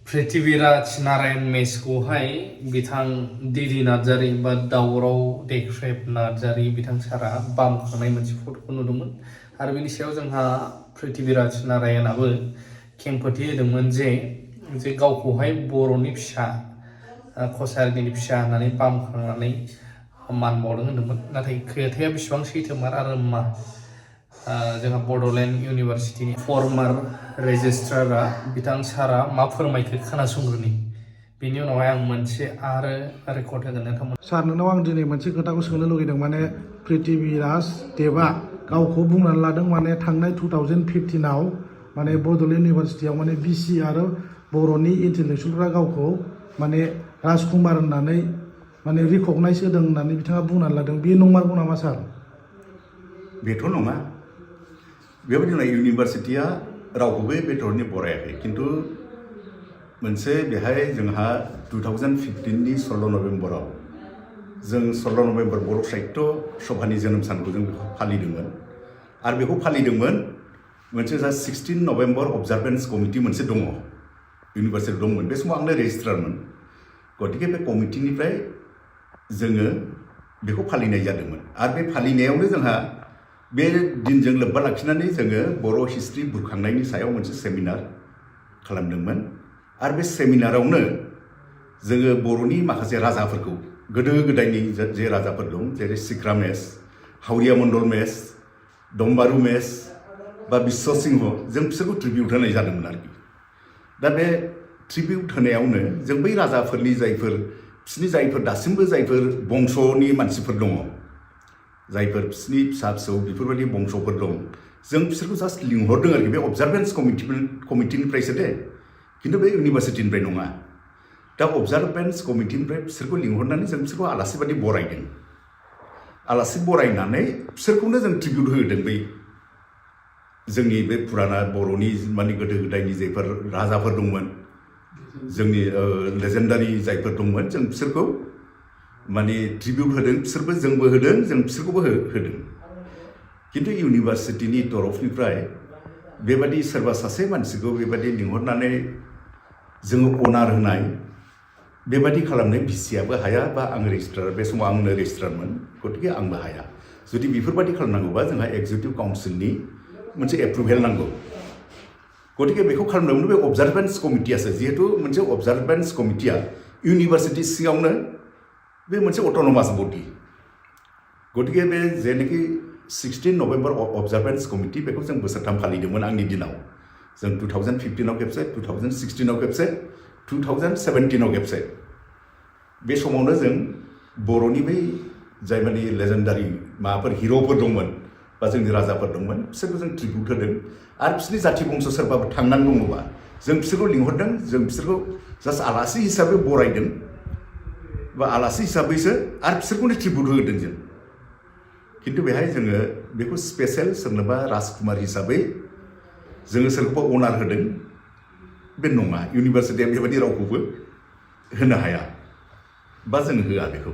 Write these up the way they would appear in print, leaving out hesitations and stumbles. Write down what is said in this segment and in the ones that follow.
पृथ्वीराज नारायण मेसखौहाय बिथां दिदि नार्जारी बा दावराव देख्रेब नार्जारी बिथां सारा बामखांनाय मोनसे फट'खौ नुदोंमोन आरो बेनि सायाव जोंहा पृथ्वीराज नारायणाबो खेंफोरथि होदोंमोन जे गावखौहाय बर'नि फिसा कसारिनि फिसा होननानै बामखांनानै मान बावदों होनदोंमोन नाथाय खोथाया बेसेबां सैथोमार आरो मा जोंहा बड'लेण्ड इउनिभारसिटिनि फर्मार रेजिस्ट्रारा बिथां सारा मा फोरमायखो खोनासंग्रोनि बेनि उनावहाय आं मोनसे आरो रेकर्ड होगोन नोंथांमोन। सार नोंनाव आं दिनै मोनसे खोथाखौ सोंनो लुगैदों माने पृथ्वीराज देबआ गावखौ बुंनानै लादों माने थांनाय 2015आव माने बड'लेण्ड इउनिभारसिटियाव माने बिसि आरो बर'नि इन्टेलेक्सुयेलफ्रा गावखौ माने राजकुमार होननानै माने रिकगनाइज होदों होननानै बिथाङा बुंनानै लादों बे नंमारगौ नामा सार? बेथ' नङा बेबायदि नङा इउनिभारसिटिया रावखौबो बे धरनि बरायाखै खिन्थु मोनसे बेहाय जोंहा 2015नि 16 नभेम्बराव जों 16 नभेम्बर बर' साहित्य सभानि जोनोम सानखौ जों बेखौ फालिदोंमोन आरो बेखौ फालिदोंमोन मोनसे जा 16 नभेम्बर अबजारभेन्स कमिटि मोनसे दङ इउनिभारसिटि दंमोन बे समाव आंनो रेजिस्ट्रारमोन गतिके बे कमिटिनिफ्राय जोङो बेखौ फालिनाय जादोंमोन आरो बे फालिनायावनो जोंहा बे दिनजों लोब्बा लाखिनानै जोङो बर' हिस्ट्रि बुरखांनायनि सायाव मोनसे सेमिनार खालामदोंमोन आरो बे सेमिनारावनो जोङो बर'नि माखासे राजाफोरखौ गोदो गोदायनि जे राजाफोर दं जेरै सिक्रामेस हावरिया मण्डल मेस दम्बारु मेस बा बिश्व सिंह जों बिसोरखौ ट्रिबिउट होनाय जादोंमोन आरोखि दा बे ट्रिबिउट होनायावनो जों बै राजाफोरनि बिसोरनि जायफोर दासिमबो जायफोर बंशनि मानसिफोर दङ जायफोर बिसोरनि फिसा फिसौ बेफोरबायदि बंशफोर दं जों बिसोरखौ जास्ट लिंहरदों आरोखि बे अबजारभेन्स कमिटिनिफ्रायसो दे खिन्थु बे इउनिभारसिटिनिफ्राय नङा दा अबजारभेन्स कमिटिनिफ्राय बिसोरखौ लिंहरनानै जों बिसोरखौ आलासि बादि बरायदों आलासि बरायनानै बिसोरखौनो जों ट्रिबिउट होदों बै जोंनि बे फुराना बर'नि माने गोदो गोदायनि जायफोर राजाफोर दंमोन जोंनि लेजेन्डारि जायफोर दंमोन जों बिसोरखौ माने ट्रिबिउट होदों बिसोरबो जोंबो होदों जों बिसोरखौबो होदों खिन्थु इउनिभारसिटिनि तरफनिफ्राय बेबादि सोरबा सासे मानसिखौ बेबादि लिंहरनानै जोङो अनार होनाय बेबादि खालामनो भिसिआबो हाया बा आं रेजिस्ट्रार बे समाव आंनो रेजिस्ट्रारमोन गतिके आंबो हाया जुदि बेफोरबादि खालामनांगौबा जोंहा एक्जिकिउटिभ काउन्सिलनि मोनसे एप्रुभेल नांगौ गतिके बेखौ खालामनायावनो बे अबजारभेन्स कमिटियासो जिहेतु मोनसे अबजारभेन्स कमिटिया इउनिभारसिटि सिङावनो बे मोनसे अट'नमास बडि गतिके बे जेनाखि 16 नभेम्बर अबजारभेन्स कमिटि बेखौ जों बोसोरथाम फालिदोंमोन आंनि दिनाव जों 2015आव खेबसे 2016आव खेबसे 2017आव खेबसे बे समावनो जों बर'नि बै जाय माने लेजेन्डारि माबाफोर हिर'फोर दंमोन बा जोंनि राजाफोर दंमोन बिसोरखौ जों ट्रिबिउट होदों आरो बिसोरनि जाथि बंश सोरबाफोर थांनानै दङबा जों बिसोरखौ लिंहरदों जों बिसोरखौ जास्ट आलासि हिसाबै बरायदों बा आलासि हिसाबैसो आरो बिसोरखौनो ट्रिबिउट होदों जों खिन्थु बेहाय जोङो बेखौ स्पेसियेल सोरनोबा राजकुमार हिसाबै जोङो सोरखौबा अनार होदों बे नङा इउनिभारसिटिया बेबायदि रावखौबो होनो हाया बा जों होआ बेखौ।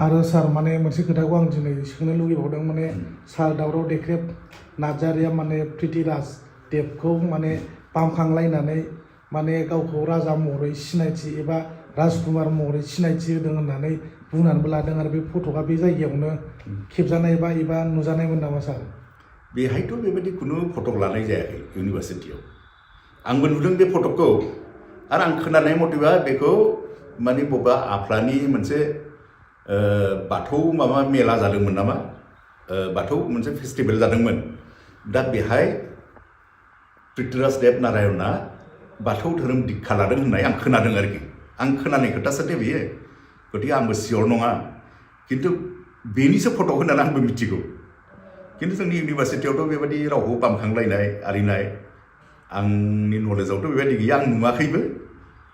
आरो सार माने मोनसे खोथाखौ आं दिनै सोंनो लुगैबावदों माने सार दावराव देख्रेब नार्जारिया माने पृथ्वीराज देबखौ माने बामखांलायनानै माने गावखौ राजा महरै सिनायथि एबा राजकुमार महरै सिनायथि होदों होननानै बुंनानैबो लादों आरो बे फट'आ बे जायगायावनो खेबजानाय एबा नुजानायमोन नामा सार? बेहायथ' बेबायदि खुनु फटक लानाय जायाखै इउनिभारसिटियाव आंबो नुदों बे फटकखौ आरो आं खोनानाय मथेबा बेखौ माने बबेबा आफ्लानि मोनसे बाथौ माबा मेला जादोंमोन नामा बाथौ मोनसे फेस्टिभेल जादोंमोन दा बेहाय पृथ्वीराज देब नारायणआ बाथौ धोरोम दीक्षा लादों होननाय आं खोनादों आरोखि आं खोनानाय खोथासो दे बेयो गतिके आंबो सियर नङा खिन्थु बेनिसो फटक होननानै आंबो मिथिगौ खिन्थु जोंनि इउनिभारसिटियावथ' बेबायदि रावखौ बामखांलायनाय आरिनाय आंनि नलेजावथ' बेबायदि गैया आं नुवाखैबो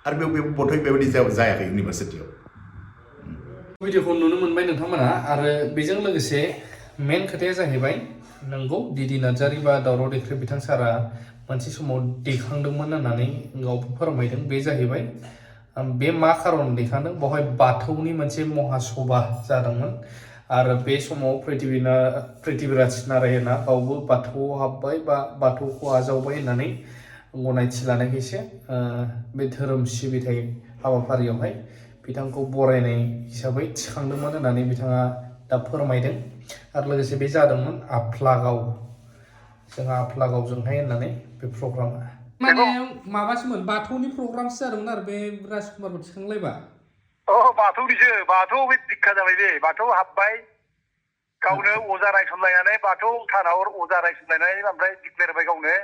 आरो बेयाव बथाय बेबायदि जायाखै इउनिभारसिटियाव। भिडिअखौ नुनो मोनबाय नोंथांमोना आरो बेजों लोगोसे मेन खोथाया जाहैबाय नंगौ दिदि नार्जारी बा दावराव देख्रेब बिथां सारा मोनसे समाव दैखांदोंमोन होननानै गावबो फोरमायदों बे जाहैबाय बे मा खारन दैखांदों बेवहाय बाथौनि मोनसे महासभा जादोंमोन आरो बे समाव पृथ्वीराज नारायणआ गावबो बाथौआव हाबबाय बा बाथौखौ आजावबाय होननानै गनायथि लानायखायसो बे धोरोम सिबिथाय हाबाफारियावहाय बिथांखौ बरायनाय हिसाबै थिखांदोंमोन होननानै बिथाङा दा फोरमायदों आरो लोगोसे बे जादोंमोन आफलागाव जोंहा आफलागावजोंहाय होननानै बे प्रग्रामा माने माबासोमोन बाथौनि प्रग्रामसो जादोंमोन आरो बे राजकुमारखौ थिखांलायबा बाथौनिसो बाथौ बे दिक्खा जाबाय बे बाथौ हाबबाय गावनो अजा रायसनलायनानै बाथौ थानाव अजा रायसनलायनानै ओमफ्राय डिक्लेयार होबाय गावनो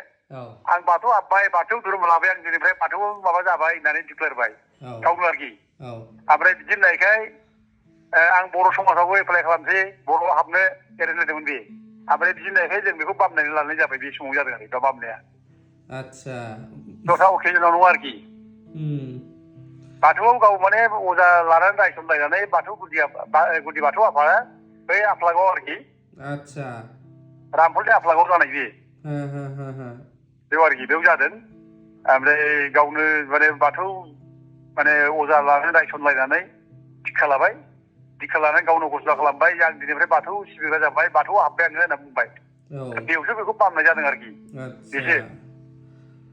आं बाथौ हाबबाय बाथौ धोरोम लाबाय आं दिनैफ्राय बाथौ माबा जाबाय होननानै डिक्लेयार होबाय गावनो आरोखि ओमफ्राय बिदि होननायखाय आं बर' समाजावबो एप्लाइ खालामसै बर'आव हाबनो एरेन्जमेन्टमोन बे ओमफ्राय बिदि होननायखाय जों बेखौ बामनानै लानाय जाबाय बे समाव जादों आरो दा बामनाया आतसा दस्रा अकेजनाव नङा आरोखि बाथौआव गाव माने अजा लानानै रायसनलायनानै बाथौ गुदि बाथौ आफादा बै आफलागाव आरोखि आतसा रामफलनि आफलागाव जानाय बे बेयाव आरोखि बेयाव जादों ओमफ्राय गावनो माने बाथौ माने अजा लानानै रायसनलायनानै दिक्खा लाबाय दिक्खा लानानै गावनो घोषणा खालामबाय आं दिनैनिफ्राय बाथौ सिबिग्रा जाबाय बाथौआव हाबबाय आङो होनना बुंबाय बेयावसो बेखौ बामनाय जादों आरोखि बेसो